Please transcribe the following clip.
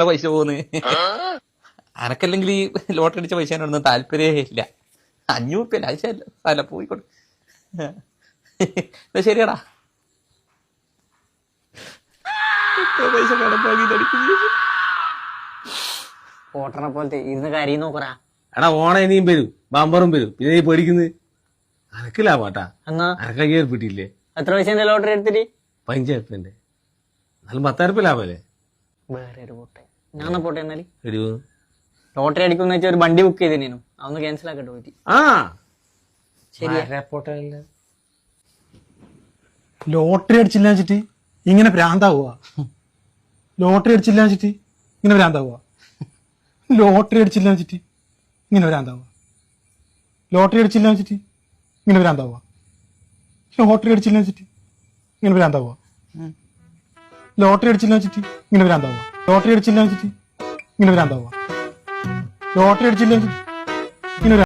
പൈസ പോകുന്നു. അനക്കല്ലെങ്കിൽ ഈ ലോട്ടറി അടിച്ച പൈസ ഒന്നും താല്പര്യമേ ഇല്ല. 500 റുപ്യ അല്ല പോയിക്കോട്ടെ. ശരിയാടാ, പൈസ കടപ്പാക്കി ഓട്ടണ പോലത്തെ ഇരുന്ന് കരയും നോക്കറാ. എടാ ഓണ ഇനിയും വരും, ബമ്പറും വരും, പിന്നെ നീ പേടിക്കുന്നത് അനക്കില്ല പാട്ടാ. എന്നാ അനക്ക ഏർപ്പെട്ടില്ലേ? എത്ര പൈസ ലോട്ടറി എടുത്തിട്ട്? 15,000 എന്നാലും 10,000 ലാഭല്ലേ? വേറെ ഒരു പോട്ടെ, ഞാൻ പോട്ടെ. എന്നാല് ഒരു ലോട്ടറി അടിക്കുന്ന വെച്ചാൽ ഒരു വണ്ടി ബുക്ക് ചെയ്തേനു, അതൊന്ന് ക്യാൻസൽ ആക്കട്ടെ പോയിട്ട്. ആ ശരിയാ പോട്ടെ. ലോട്ടറി അടിച്ചില്ല വെച്ചിട്ട് ഇങ്ങനെ ഭ്രാന്താവുക. ലോട്ടറി അടിച്ചില്ല വെച്ചിട്ട് ഇങ്ങനെ ഭ്രാന്താവുക. ലോട്ടറി അടിച്ചില്ല വെച്ചിട്ട് ഇങ്ങനെ ഭ്രാന്താവുക. ലോട്ടറി അടിച്ചില്ല വെച്ചിട്ട് ഇങ്ങനെ ഭ്രാന്താവുക. ലോട്ടറി അടിച്ചില്ല വെച്ചിട്ട് ഇങ്ങനെ ഭ്രാന്താവുക. ലോട്ടറി അടിച്ചില്ല വെച്ചിട്ട് ഇങ്ങനെ ഭ്രാന്താവുക. ലോട്ടറി അടിച്ചില്ല വെച്ചിട്ട് ഇങ്ങനെ ഭ്രാന്താവുക. ലോട്ടറി അടിച്ചില്ല വെച്ചിട്ട് ഇങ്ങനെ